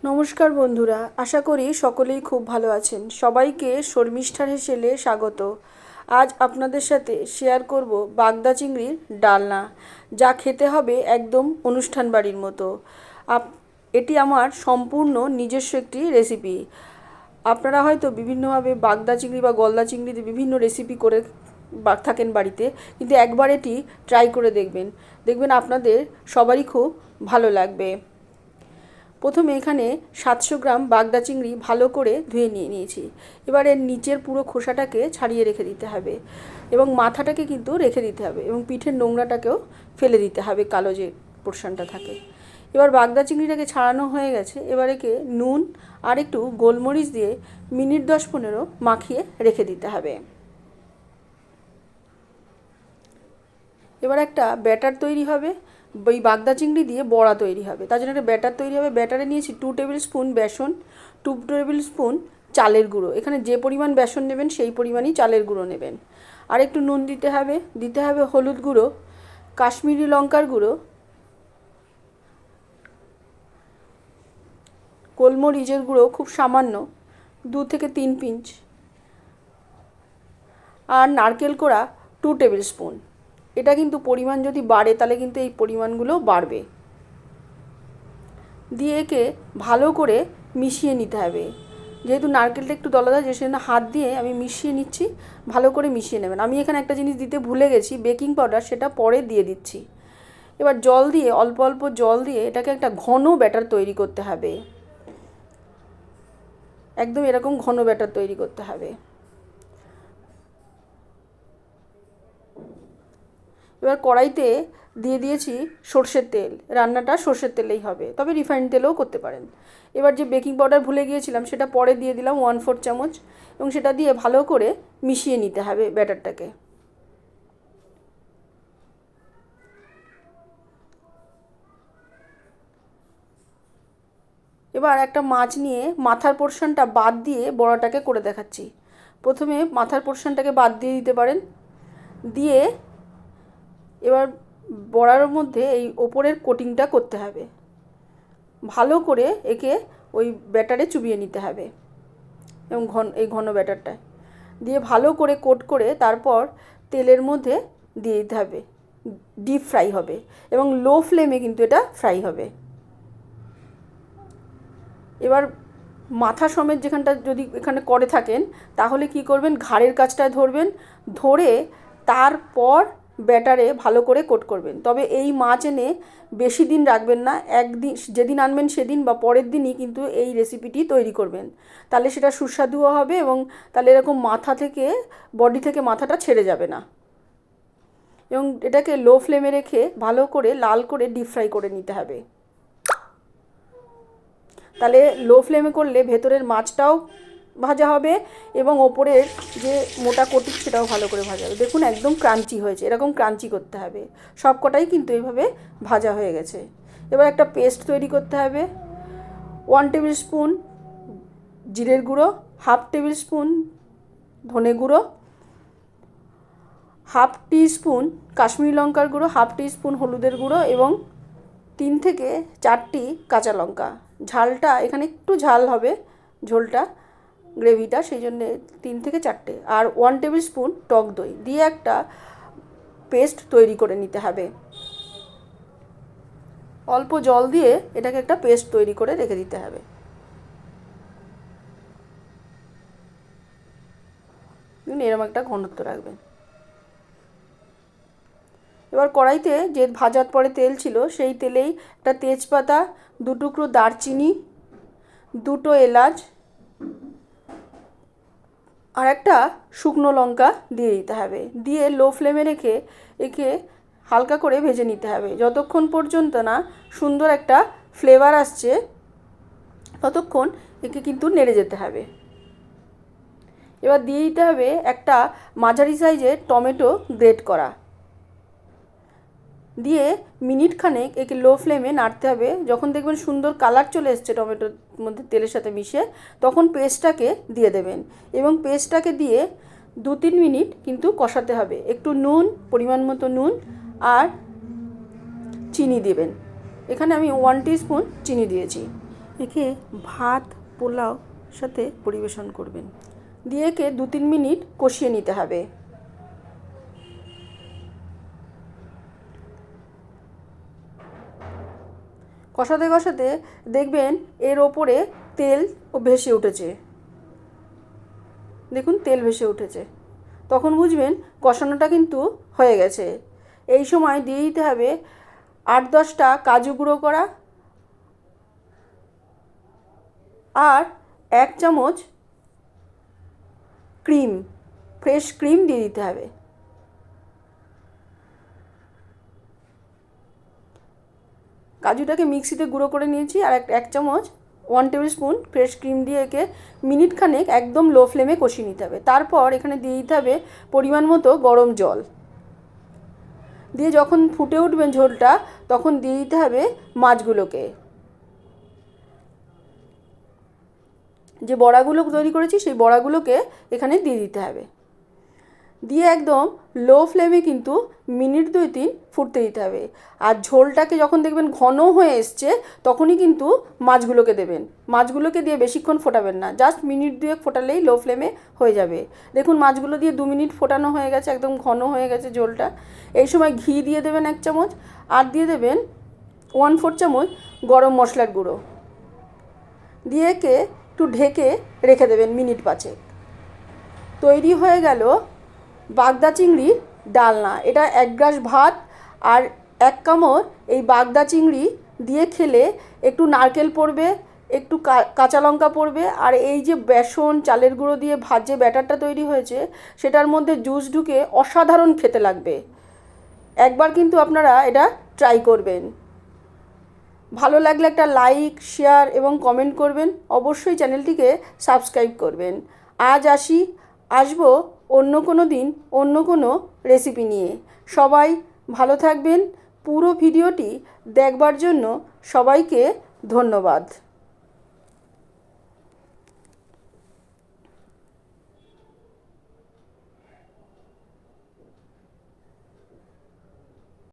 নমস্কার বন্ধুরা, আশা করি সকলেই খুব ভালো আছেন। সবাইকে শর্মিষ্ঠার হেসেলে স্বাগত। আজ আপনাদের সাথে শেয়ার করব বাগদা চিংড়ির ডালনা, যা খেতে হবে একদম অনুষ্ঠান বাড়ির মতো। এটি আমার সম্পূর্ণ নিজস্ব একটি রেসিপি। আপনারা হয়তো বিভিন্নভাবে বাগদা চিংড়ি বা গলদা চিংড়িতে বিভিন্ন রেসিপি করে থাকেন বাড়িতে, কিন্তু একবার এটি ট্রাই করে দেখবেন, দেখবেন আপনাদের সবারই খুব ভালো লাগবে। প্রথমে এখানে 700 গ্রাম বাগদা চিংড়ি ভালো করে ধুয়ে নিয়েছি। এবার এর নিচের পুরো খোসাটাকে ছাড়িয়ে রেখে দিতে হবে এবং মাথাটাকে কিন্তু রেখে দিতে হবে এবং পিঠের নোংরাটাকেও ফেলে দিতে হবে, কালো যে পোর্শনটা থাকে। এবার বাগদা চিংড়িটাকে ছাড়ানো হয়ে গেছে। এবার একে নুন আর একটু গোলমরিচ দিয়ে মিনিট 10-15 মাখিয়ে রেখে দিতে হবে। এবার একটা ব্যাটার তৈরি হবে, ওই বাগদা চিংড়ি দিয়ে বড়া তৈরি হবে। তার জন্য একটা ব্যাটার তৈরি হবে। ব্যাটারে নিয়েছি 2 টেবিল স্পুন বেসন, 2 টেবিল স্পুন চালের গুঁড়ো। এখানে যে পরিমাণ বেসন নেবেন সেই পরিমাণই চালের গুঁড়ো নেবেন। আর একটু নুন দিতে হবে হলুদ গুঁড়ো, কাশ্মীরি লঙ্কার গুঁড়ো, গোলমরিচের গুঁড়ো খুব সামান্য 2 থেকে 3 পিঞ্চ, আর নারকেল কোড়া 2 টেবিল স্পুন। এটা কিন্তু পরিমাণ যদি বাড়ে তাহলে কিন্তু এই পরিমাণগুলো বাড়বে। দিয়ে একে ভালো করে মিশিয়ে নিতে হবে। যেহেতু নারকেলটা একটু দলাদা, যে সেজন্য হাত দিয়ে আমি মিশিয়ে নিচ্ছি। ভালো করে মিশিয়ে নেবেন। আমি এখানে একটা জিনিস দিতে ভুলে গেছি, বেকিং পাউডার, সেটা পরে দিয়ে দিচ্ছি। এবার জল দিয়ে, অল্প অল্প জল দিয়ে এটাকে একটা ঘন ব্যাটার তৈরি করতে হবে। একদম এরকম ঘন ব্যাটার তৈরি করতে হবে। এবার কড়াইতে দিয়ে দিয়েছি সর্ষের তেল। রান্নাটা সর্ষের তেলেই হবে, তবে রিফাইন্ড তেলেও করতে পারেন। এবার যে বেকিং পাউডার ভুলে গিয়েছিলাম সেটা পরে দিয়ে দিলাম 1/4 চামচ, এবং সেটা দিয়ে ভালো করে মিশিয়ে নিতে হবে ব্যাটারটাকে। এবার একটা মাছ নিয়ে মাথার পোর্শনটা বাদ দিয়ে বড়াটাকে করে দেখাচ্ছি। প্রথমে মাথার পোর্শনটাকে বাদ দিয়ে দিতে পারেন। দিয়ে এবার বড়ার মধ্যে এই ওপরের কোটিংটা করতে হবে। ভালো করে একে ওই ব্যাটারে চুবিয়ে নিতে হবে এবং ঘন ব্যাটারটা দিয়ে ভালো করে কোট করে তারপর তেলের মধ্যে দিয়ে দিতে হবে। ডিপ ফ্রাই হবে এবং লো ফ্লেমে কিন্তু এটা ফ্রাই হবে। এবার মাথা সমেত যেখানটা যদি এখানে করে থাকেন, তাহলে কি করবেন, ঘাড়ের কাছটায় ধরবেন, ধরে তারপর ব্যাটারে ভালো করে কোট করবেন। তবে এই মাছ এনে বেশি দিন রাখবেন না। একদিন, যেদিন আনবেন সেদিন বা পরের দিনই কিন্তু এই রেসিপিটি তৈরি করবেন, তাহলে সেটা সুস্বাদুও হবে এবং তাহলে এরকম মাথা থেকে, বডি থেকে মাথাটা ছেড়ে যাবে না। এবং এটাকে লো ফ্লেমে রেখে ভালো করে লাল করে ডিপ ফ্রাই করে নিতে হবে। তাহলে লো ফ্লেমে করলে ভেতরের মাছটাও ভাজা হবে এবং ওপরের যে মোটা কোটিং সেটাও ভালো করে ভাজা হবে। দেখুন একদম ক্রাঞ্চি হয়েছে, এরকম ক্রাঞ্চি করতে হবে। সব কটাই কিন্তু এইভাবে ভাজা হয়ে গেছে। এবার একটা পেস্ট তৈরি করতে হবে। 1 টেবিল স্পুন জিরের গুঁড়ো, 1/2 টেবিল স্পুন ধনে গুঁড়ো, 1/2 টিস্পুন কাশ্মীরি লঙ্কার গুঁড়ো, 1/2 টিস্পুন হলুদের গুঁড়ো এবং 3 থেকে 4টি কাঁচা লঙ্কা। ঝালটা এখানে একটু ঝাল হবে, ঝোলটা, গ্রেভিটা, সেই জন্যে 3 থেকে 4টে। আর 1 টেবিল স্পুন টক দই দিয়ে একটা পেস্ট তৈরি করে নিতে হবে। অল্প জল দিয়ে এটাকে একটা পেস্ট তৈরি করে রেখে দিতে হবে। এরকম একটা ঘনত্ব রাখবেন। এবার কড়াইতে যে ভাজার পরে তেল ছিল সেই তেলেই একটা তেজপাতা, 2 টুকরো দারচিনি, 2টো এলাচ আর একটা শুকনো লঙ্কা দিয়ে দিতে হবে। দিয়ে লো ফ্লেমে রেখে একে হালকা করে ভেজে নিতে হবে। যতক্ষণ পর্যন্ত না সুন্দর একটা ফ্লেভার আসছে ততক্ষণ একে কিন্তু নেড়ে যেতে হবে। এবার দিয়ে দিতে হবে একটা মাঝারি সাইজের টমেটো গ্রেট করা। দিয়ে মিনিট খানেক একে লো ফ্লেমে নাড়তে হবে। যখন দেখবেন সুন্দর কালার চলে এসছে টমেটোর মধ্যে তেলের সাথে মিশে, তখন পেস্টটাকে দিয়ে দেবেন এবং পেস্টটাকে দিয়ে 2-3 মিনিট কিন্তু কষাতে হবে। একটু নুন, পরিমাণ মতো নুন আর চিনি দেবেন। এখানে আমি 1 টিস্পুন চিনি দিয়েছি। একে ভাত পোলাও সাথে পরিবেশন করবেন। দিয়ে একে 2-3 মিনিট কষিয়ে নিতে হবে। কষাতে কষাতে দেখবেন এর ওপরে তেল ভেসে উঠেছে। দেখুন তেল ভেসে উঠেছে, তখন বুঝবেন কষানোটা কিন্তু হয়ে গেছে। এই সময় দিয়ে দিতে হবে 8-10টা কাজু গুঁড়ো করা আর 1 চামচ ক্রিম, ফ্রেশ ক্রিম দিয়ে দিতে হবে। কাজুটাকে মিক্সিতে গুঁড়ো করে নিয়েছি আর 1 চামচ 1 টেবিল স্পুন ফ্রেশ ক্রিম দিয়ে একে মিনিট খানেক একদম লো ফ্লেমে কষিয়ে নিতে হবে। তারপর এখানে দিয়ে দিতে হবে পরিমাণ মতো গরম জল। দিয়ে যখন ফুটে উঠবেন ঝোলটা, তখন দিয়ে দিতে হবে মাছগুলোকে। যে বড়াগুলো তৈরি করেছি সেই বড়াগুলোকে এখানে দিয়ে দিতে হবে। দিয়ে একদম লো ফ্লেমে কিন্তু মিনিট 2-3 ফুটতে দিতে হবে। আর ঝোলটাকে যখন দেখবেন ঘন হয়ে এসছে, তখনই কিন্তু মাছগুলোকে দেবেন। মাছগুলোকে দিয়ে বেশিক্ষণ ফোটাবেন না, জাস্ট মিনিট 2 ফোটালেই লো ফ্লেমে হয়ে যাবে। দেখুন মাছগুলো দিয়ে 2 মিনিট ফোটানো হয়ে গেছে, একদম ঘন হয়ে গেছে ঝোলটা। এই সময় ঘি দিয়ে দেবেন 1 চামচ আর দিয়ে দেবেন 1/4 চামচ গরম মশলার গুঁড়ো। দিয়ে একে একটু ঢেকে রেখে দেবেন মিনিট 5। তৈরি হয়ে গেল বাগদা চিংড়ির ডালনা। এটা 1 গ্লাস ভাত আর 1 কামড় এই বাগদা চিংড়ি দিয়ে খেলে একটু নারকেল পড়বে, একটু কাঁচা লঙ্কা পড়বে, আর এই যে বেসন চালের গুঁড়ো দিয়ে ভাজে ব্যাটারটা তৈরি হয়েছে সেটার মধ্যে জুস ঢুকে অসাধারণ খেতে লাগবে। একবার কিন্তু আপনারা এটা ট্রাই করবেন। ভালো লাগলে একটা লাইক, শেয়ার এবং কমেন্ট করবেন। অবশ্যই চ্যানেলটিকে সাবস্ক্রাইব করবেন। আজ আসবো অন্য কোনো দিন অন্য কোনো রেসিপি নিয়ে। সবাই ভালো থাকবেন। পুরো ভিডিওটি দেখবার জন্য সবাইকে ধন্যবাদ।